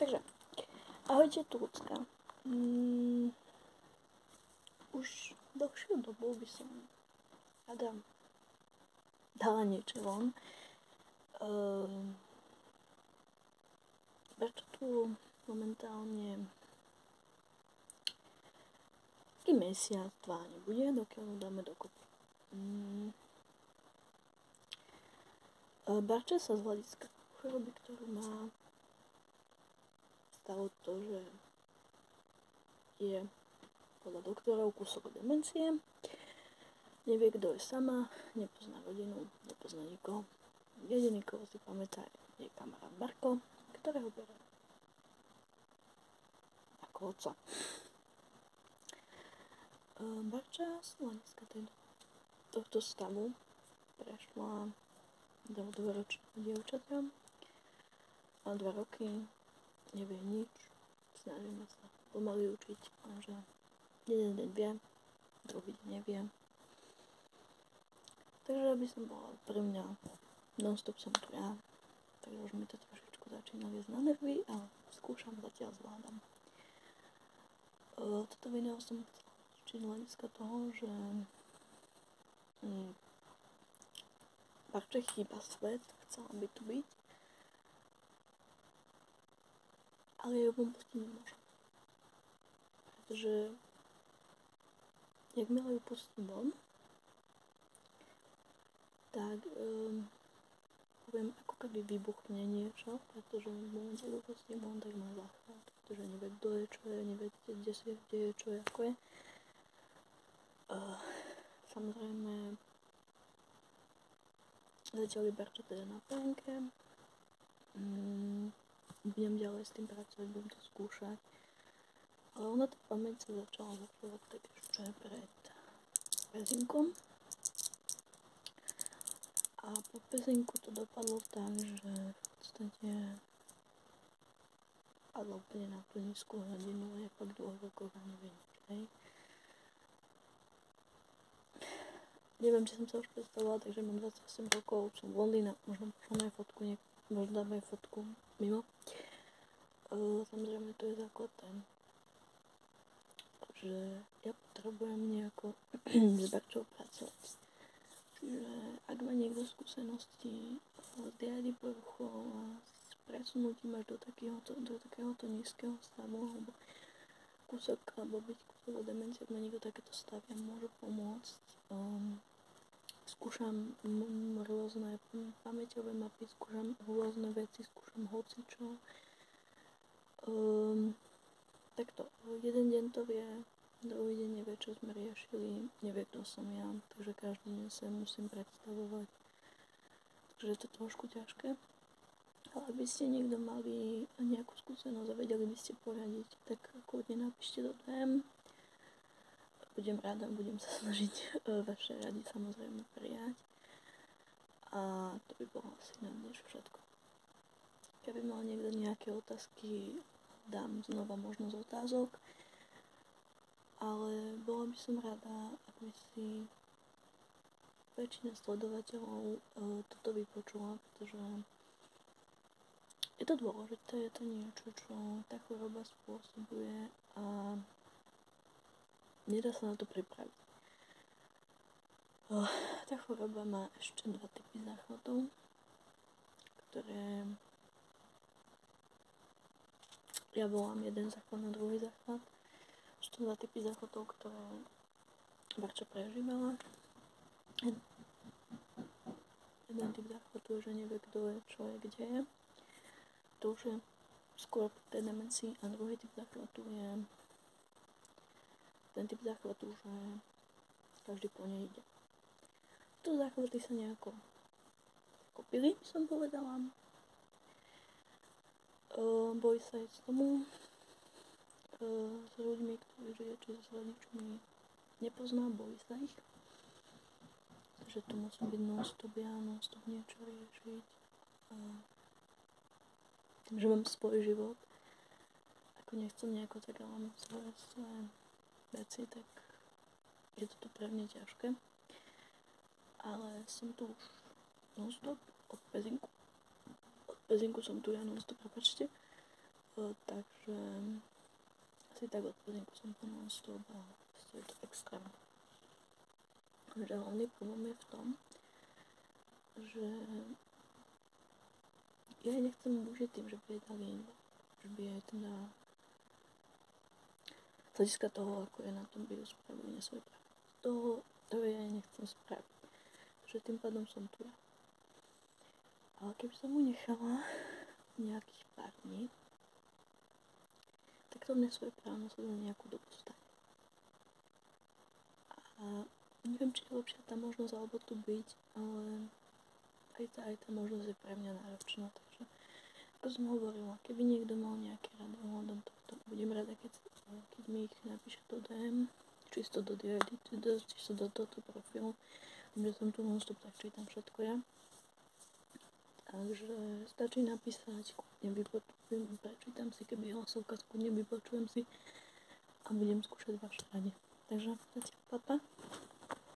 Takže, ahojte, tu Lucka. Už dlhšiu dobu by som rada dala niečo von. Prečo tu momentálne taký mesiac, 2 nebude, dokiaľ dáme dokopy. Barče sa z hľadiska choroby, ktorú má, stalo to, že je podľa doktorov kúsok demencie. Nevie, kto je sama, nepozná rodinu, nepozná nikoho. Jediný, koho si pamätá, je kamarát Marko, ktorého berá ako otca. Barča z hľadiska tohto stavu prešla do 2-ročného dievčaťa a 2 roky nevie nič, snažíme sa pomaly učiť, lenže jeden deň vie, druhý deň nevie. Takže aby som bola pre mňa non-stop som tu ja, takže už mi to trošičku začína viesť na nervy, ale skúšam, zatiaľ zvládam. Toto video som chcela natočiť hľadiska toho, že Barče chýba svet, chcela by tu byť, ale ju von pustiť nemôžem. Pretože jakmile ju pustím von, tak poviem, ako keby vybuchne niečo, pretože v momente, keď pustím von, tak má záchvat, pretože nevie, kto je, čo je, nevie, kde je, čo je, ako je. Samozrejme, zatiaľ je Barča teda na penke. Budem ďalej s tým pracovať, budem to skúšať. Ale ona tá pamäť sa začala zachovať tak ešte pred pezinkom. A po pezinku to dopadlo tak, že v podstate padla úplne na tú nízku hladinu, je fakt 2 rokov a nevie nič, hej. Neviem, či som sa už predstavila, takže mám 28 rokov, som blondína, možno pošlem aj fotku, možno dám aj fotku mimo. Samozrejme, to je základ ten, že ja potrebujem nejako s Barčou pracovať. Čiže ak má niekto skúsenosti s DID poruchou a s presunutím až do takéhoto nízkeho stavu, alebo kúsok, alebo byť kúsok demencie, ak má niekto takéto stav, ja môžu pomôcť. Skúšam rôzne pamäťové mapy, skúšam rôzne veci, skúšam hocičo. Takto, jeden deň to vie, druhý deň nevie, čo sme riešili, nevie, kto som ja, takže každý deň sa musím predstavovať. Takže je to trošku ťažké. Ale aby ste niekto mali nejakú skúsenosť a vedeli by ste poradiť, tak kľudne napíšte do DM. Budem rada, budem sa snažiť vaše rady samozrejme prijať. A to by bolo asi na dnes všetko. Keby mal niekto nejaké otázky, dám znova možnosť otázok. Ale bola by som rada, ak by si väčšina sledovateľov toto vypočula, pretože je to dôležité, je to niečo, čo tá choroba spôsobuje a nedá sa na to pripraviť. Tá choroba má ešte 2 typy záchvatov, ktoré ja volám jeden záchvat na druhý záchvat. Sú to 2 typy záchvatov, ktoré Barča prežívala. Jeden typ záchvatu je, že nevie, kto je, čo je, kde je. To už je skôr po tej demencii. A druhý typ záchvatu je ten typ záchvatu, že každý po nej ide. To záchvaty sa nejako kopili, by som povedala. Bojí sa ísť tomu s ľuďmi, ktorí žije, či s rodičmi nepozná, bojí sa ich. Takže to musí byť non-stop ja, non-stop niečo riešiť. Tým, že mám svoj život, ako nechcem nejako tak alamovať svoje veci, tak je to pre mňa ťažké. Ale som tu už non-stop od pezinku. Od pezinku som tu ja non-stop, prepáčte. že asi tak od podniku som to non-stop a je to extrém. Že hlavný problém je v tom, že ja nechcem užiť tým, že by jej dali inde. Že by jej teda z hľadiska toho, ako je na tom by spravili nesvoj práv. To ja nechcem spraviť. Takže tým pádom som tu ja. Ale keby som mu nechala nejakých pár dní, tak to mne svoje právo sa za nejakú dobu stane. A neviem, či je lepšia tá možnosť alebo tu byť, ale aj tá možnosť je pre mňa náročná. Takže ako som hovorila, keby niekto mal nejaké rady ohľadom tohto, budem rada, keď mi ich napíše do DM, čisto do čisto do tohto profilu. Viem, že som tu non-stop, tak čítam všetko ja. Takže stačí napísať, prečítam si, keby hlasovka, kľudne vypočujem si a budem skúšať vaše rady. Takže zatiaľ.